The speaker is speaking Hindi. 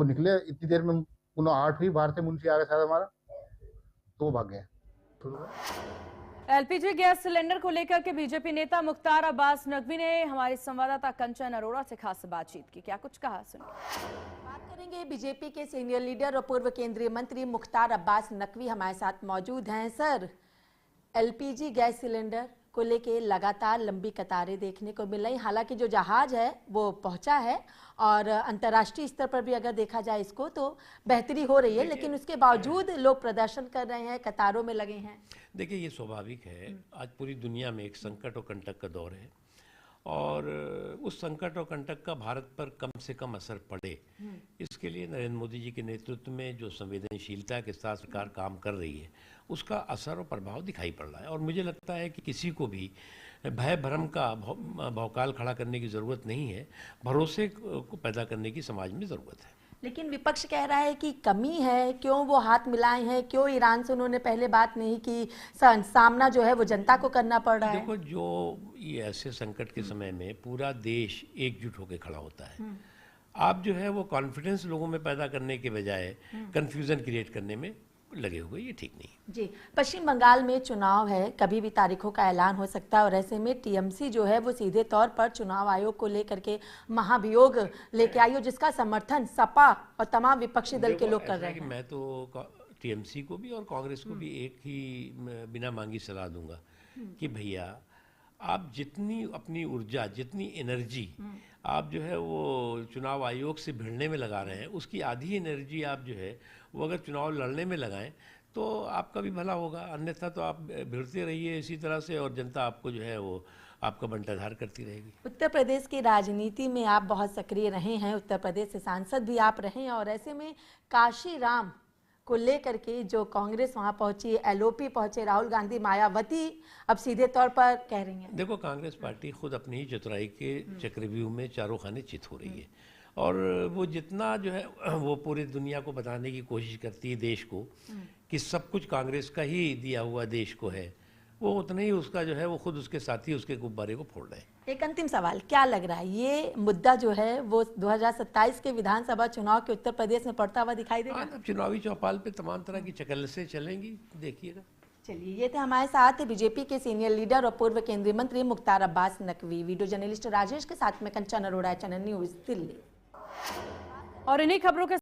वो निकले इतनी देर में, पुनः 8 हुई, बाहर से मुंशी आ गया शायद हमारा, तो वो भाग गए। एलपीजी गैस सिलेंडर को लेकर के बीजेपी नेता मुख्तार अब्बास नकवी ने हमारी संवाददाता कंचन अरोड़ा से खास बातचीत की। क्या कुछ कहा, सुनिए। बात करेंगे बीजेपी के सीनियर लीडर और पूर्व केंद्रीय मंत्री मुख्तार अब्बास नकवी हमारे साथ मौजूद हैं। सर, एलपीजी गैस सिलेंडर को लेके लगातार लंबी कतारें देखने को मिल रही। हालांकि जो जहाज है वो पहुंचा है और अंतर्राष्ट्रीय स्तर पर भी अगर देखा जाए इसको तो बेहतरी हो रही है, लेकिन उसके बावजूद लोग प्रदर्शन कर रहे हैं, कतारों में लगे हैं। देखिए, ये स्वाभाविक है। आज पूरी दुनिया में एक संकट और कंटक का दौर है और उस संकट और कंटक का भारत पर कम से कम असर पड़े, इसके लिए नरेंद्र मोदी जी के नेतृत्व में जो संवेदनशीलता के साथ सरकार काम कर रही है उसका असर और प्रभाव दिखाई पड़ रहा है। और मुझे लगता है कि किसी को भी भय भ्रम का भौकाल खड़ा करने की ज़रूरत नहीं है, भरोसे को पैदा करने की समाज में ज़रूरत है। लेकिन विपक्ष कह रहा है कि कमी है, क्यों वो हाथ मिलाए हैं, क्यों ईरान से उन्होंने पहले बात नहीं की, सामना जो है वो जनता को करना पड़ रहा है। देखो, जो ये ऐसे संकट के समय में पूरा देश एकजुट होकर खड़ा होता है, आप जो है वो कॉन्फिडेंस लोगों में पैदा करने के बजाय कंफ्यूजन क्रिएट करने में लगे हुए, ये ठीक नहीं जी। पश्चिम बंगाल में चुनाव है, कभी भी तारीखों का ऐलान हो सकता है और ऐसे में टीएमसी जो है वो सीधे तौर पर चुनाव आयोग को लेकर के महाभियोग लेके आई हो, जिसका समर्थन सपा और तमाम विपक्षी दल के लोग कर रहे हैं। मैं तो टीएमसी को भी और कांग्रेस को भी एक ही बिना मांगी सलाह दूंगा कि भैया, आप जितनी अपनी ऊर्जा, जितनी एनर्जी आप जो है वो चुनाव आयोग से भिड़ने में लगा रहे हैं, उसकी आधी एनर्जी आप जो है वो अगर चुनाव लड़ने में लगाएं तो आपका भी भला होगा। अन्यथा तो आप भिड़ते रहिए इसी तरह से और जनता आपको जो है वो आपका बंटाधार करती रहेगी। उत्तर प्रदेश की राजनीति में आप बहुत सक्रिय रहे हैं, उत्तर प्रदेश से सांसद भी आप रहे हैं और ऐसे में काशी राम को लेकर के जो कांग्रेस वहां पहुंची, एलओपी पहुंचे, राहुल गांधी, मायावती अब सीधे तौर पर कह रही हैं। देखो, कांग्रेस पार्टी खुद अपनी ही चतुराई के चक्रव्यूह में चारों खाने चित हो रही है और वो जितना जो है वो पूरी दुनिया को बताने की कोशिश करती है देश को कि सब कुछ कांग्रेस का ही दिया हुआ देश को है, वो उतना ही उसका जो है वो खुद उसके साथी उसके गुब्बारे को फोड़ रहे हैं। एक अंतिम सवाल, क्या लग रहा है ये मुद्दा जो है वो 2027 के विधानसभा चुनाव के उत्तर प्रदेश में पड़ता हुआ दिखाई देगा? अब चुनावी चौपाल पे तमाम तरह की चकलसें चलेंगी, देखिएगा। चलिए, ये थे हमारे साथ बीजेपी के सीनियर लीडर और पूर्व केंद्रीय मंत्री मुख्तार अब्बास नकवी। वीडियो जर्नलिस्ट राजेश के साथ में कंचन अरोड़ा, चैनल न्यूज, दिल्ली। और इन्हीं खबरों के